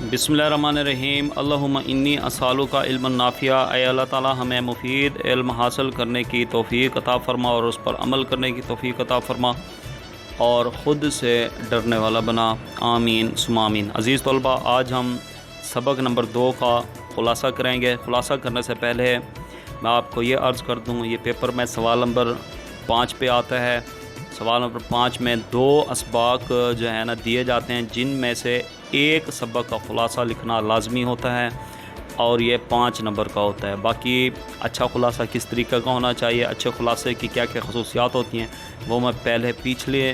बिस्मिल्लाहिर्रहमानिर्रहीम। अल्लाहुम्मा इन्नी अस्सअलुका इल्मन नाफिया। ऐ अल्लाह ताला हमें मुफीद इल्म हासिल करने की तौफ़ीक़ अता फ़रमा और उस पर अमल करने की तौफ़ीक़ अता फ़रमा और ख़ुद से डरने वाला बना। आमीन सुम्मा आमीन। अज़ीज़ तलबा, आज हम सबक नंबर 2 का ख़ुलासा करेंगे। ख़ुलासा करने से पहले मैं आपको ये अर्ज़ कर दूँ, ये पेपर में सवाल नंबर 5 पे आता है। सवाल नंबर 5 में 2 असबाक जो है ना दिए जाते हैं, जिनमें से एक सबक का ख़ुलासा लिखना लाजमी होता है और ये 5 नंबर का होता है। बाकी अच्छा ख़ुलासा किस तरीके का होना चाहिए, अच्छे ख़ुलासे की क्या क्या खसूसियात होती हैं, वो मैं पहले पिछले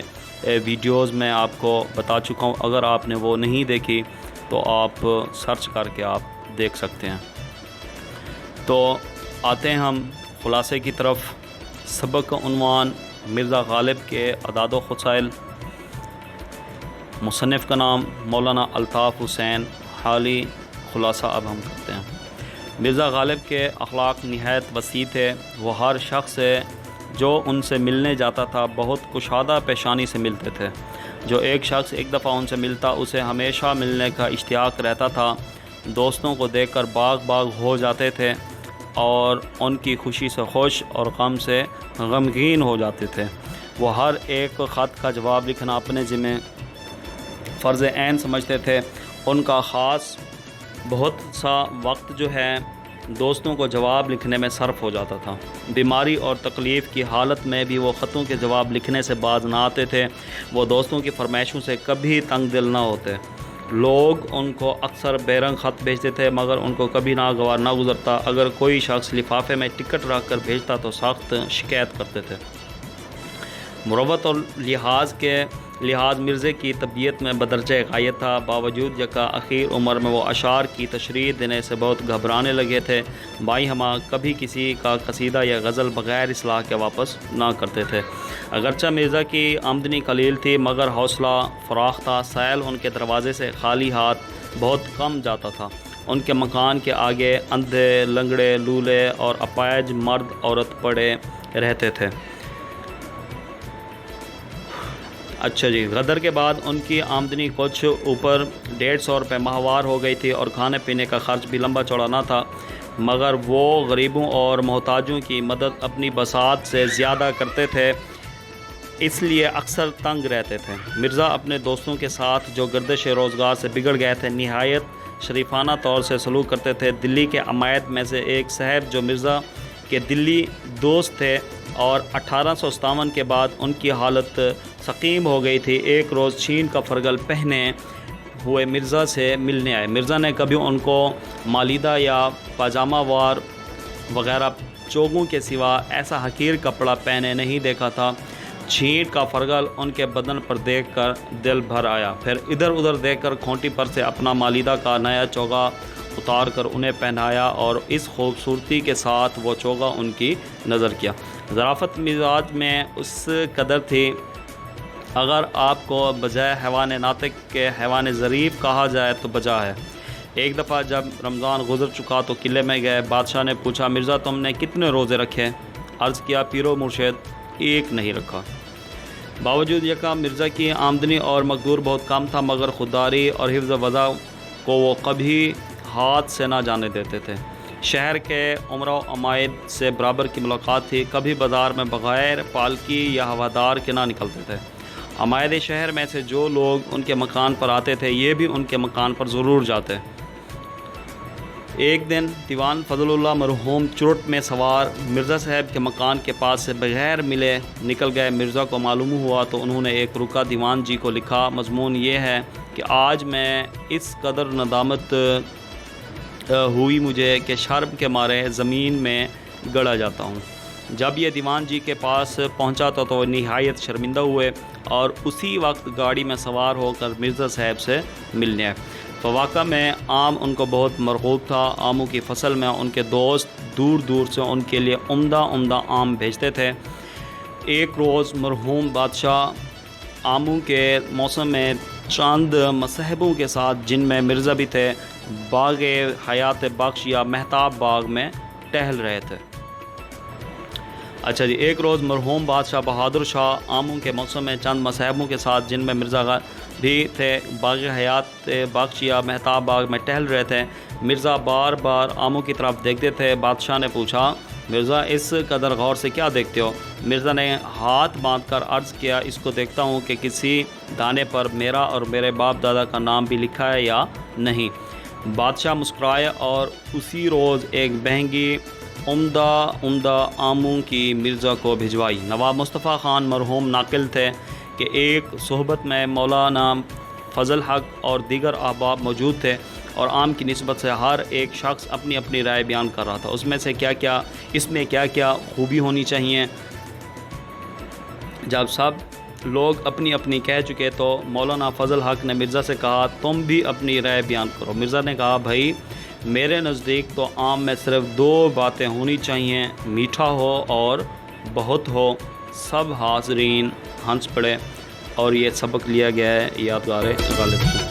वीडियोज़ में आपको बता चुका हूँ। अगर आपने वो नहीं देखी तो आप सर्च करके आप देख सकते हैं। तो आते हैं हम ख़ुलासे की तरफ। सबक का उन्वान मिर्ज़ा ग़ालिब के अदाद व ख़ुसाइल। मुसन्निफ़ का नाम मौलाना अल्ताफ़ हुसैन हाली। ख़ुलासा अब हम करते हैं। मिर्ज़ा ग़ालिब के अखलाक निहायत वसी थे। वो हर शख्स से जो उनसे मिलने जाता था बहुत कुशादा पेशानी से मिलते थे। जो एक शख्स एक दफ़ा उनसे मिलता उसे हमेशा मिलने का इश्तियाक रहता था। दोस्तों को देखकर बाग बाग हो जाते थे और उनकी खुशी से खुश और गम से गमगीन हो जाते थे। वो हर एक ख़त का जवाब लिखना अपने ज़िम्मे फ़र्ज़ ऐन समझते थे। उनका ख़ास बहुत सा वक्त जो है दोस्तों को जवाब लिखने में सर्फ़ हो जाता था। बीमारी और तकलीफ़ की हालत में भी वो ख़तों के जवाब लिखने से बाज ना आते थे। वो दोस्तों की फरमाइशों से कभी तंग दिल ना होते। लोग उनको अक्सर बेरंग ख़त भेजते थे मगर उनको कभी नागवार ना गुज़रता। अगर कोई शख्स लिफाफे में टिकट रख कर भेजता तो सख्त शिकायत करते थे। मुरव्वत और लिहाज मिर्ज़े की तबीयत में बदरजे गायत था। बावजूद यका आखिर उम्र में वो अशार की तशरीह देने से बहुत घबराने लगे थे। बाई हमा कभी किसी का कसीदा या गज़ल बग़ैर इसलाह के वापस ना करते थे। अगरचा मिर्ज़ा की आमदनी कलील थी मगर हौसला फ़राख था। सैल उनके दरवाज़े से खाली हाथ बहुत कम जाता था। उनके मकान के आगे अंधे, लंगड़े, लूले और अपाहिज मर्द औरत पड़े रहते थे। अच्छा जी, गदर के बाद उनकी आमदनी कुछ ऊपर 150 रुपये माहवार हो गई थी और खाने पीने का ख़र्च भी लंबा चौड़ा ना था। मगर वो गरीबों और मोहताजों की मदद अपनी बसात से ज़्यादा करते थे, इसलिए अक्सर तंग रहते थे। मिर्ज़ा अपने दोस्तों के साथ जो गर्दिश रोज़गार से बिगड़ गए थे नहायत शरीफाना तौर से सलूक करते थे। दिल्ली के अमायत में से एक साहब जो मिर्ज़ा के दिल्ली दोस्त थे और 1857 के बाद उनकी हालत सकीम हो गई थी, एक रोज़ छीन का फरगल पहने हुए मिर्ज़ा से मिलने आए। मिर्ज़ा ने कभी उनको मालीदा या पाजामा वार वग़ैरह चोगों के सिवा ऐसा हकीर कपड़ा पहने नहीं देखा था। छींट का फरगल उनके बदन पर देखकर दिल भर आया। फिर इधर उधर देखकर खोंटी पर से अपना मालीदा का नया चोगा उतार कर उन्हें पहनाया और इस खूबसूरती के साथ वो चोगा उनकी नज़र किया। ज़राफ़त मिजाज में उस कदर थी, अगर आपको बजाय हैवान नातिक के हैवान ज़रीफ़ कहा जाए तो बजा है। एक दफ़ा जब रमज़ान गुज़र चुका तो किले में गए। बादशाह ने पूछा, मिर्ज़ा तुमने कितने रोज़े रखे? अर्ज़ किया, पीरो मुर्शिद, एक नहीं रखा। बावजूद यका मिर्ज़ा की आमदनी और मकदूर बहुत कम था मगर खुददारी और हिफ्ज़ वज़ा को वो कभी हाथ से ना जाने देते थे। शहर के उमरा अमायद से बराबर की मुलाकात थी। कभी बाज़ार में बग़ैर पालकी या हवादार के ना निकलते थे। अमायद शहर में से जो लोग उनके मकान पर आते थे ये भी उनके मकान पर ज़रूर जाते। एक दिन दीवान फजलुल्लाह मरहूम चुरट में सवार मिर्ज़ा साहब के मकान के पास से बगैर मिले निकल गए। मिर्ज़ा को मालूम हुआ तो उन्होंने एक रुका दीवान जी को लिखा। मज़मून ये है कि आज मैं इस कदर नदामत हुई मुझे कि शर्म के मारे ज़मीन में गड़ा जाता हूँ। जब ये दीवान जी के पास पहुँचा तो निहायत शर्मिंदा हुए और उसी वक्त गाड़ी में सवार होकर मिर्ज़ा साहब से मिलने आए। तो वाक़ा में आम उनको बहुत मरग़ूब था। आमों की फसल में उनके दोस्त दूर दूर से उनके लिए उम्दा आम भेजते थे। एक रोज़ मरहूम बादशाह आमों के मौसम में चंद मसहबों के साथ, जिनमें मिर्ज़ा भी थे, बाग़ हयात बख्श या महताब बाग में टहल रहे थे। अच्छा जी, एक रोज़ मरहूम बादशाह बहादुर शाह आमों के मौसम में चंद मसहबों के साथ, जिनमें मिर्ज़ा بھی تھے، باغ حیات باغچیہ مہتاب باغ میں ٹہل رہے تھے۔ مرزا بار بار آموں کی طرف دیکھتے تھے۔ بادشاہ نے پوچھا، مرزا اس قدر غور سے کیا دیکھتے ہو؟ مرزا نے ہاتھ باندھ کر عرض کیا، اس کو دیکھتا ہوں کہ کسی دانے پر میرا اور میرے باپ دادا کا نام بھی لکھا ہے یا نہیں۔ بادشاہ مسکرائے اور اسی روز ایک مہنگی عمدہ آموں کی مرزا کو بھجوائی۔ نواب مصطفیٰ خان مرحوم ناقل تھے کہ ایک صحبت میں مولانا فضل حق اور دیگر احباب موجود تھے اور آم کی نسبت سے ہر ایک شخص اپنی اپنی رائے بیان کر رہا تھا، اس میں کیا کیا خوبی ہونی چاہیے۔ جب سب لوگ اپنی اپنی کہہ چکے تو مولانا فضل حق نے مرزا سے کہا، تم بھی اپنی رائے بیان کرو۔ مرزا نے کہا، بھائی میرے نزدیک تو آم میں صرف 2 باتیں ہونی چاہیے، میٹھا ہو اور بہت ہو۔ سب حاضرین ہنس پڑے اور یہ سبق لیا گیا ہے یادگار غالب سے۔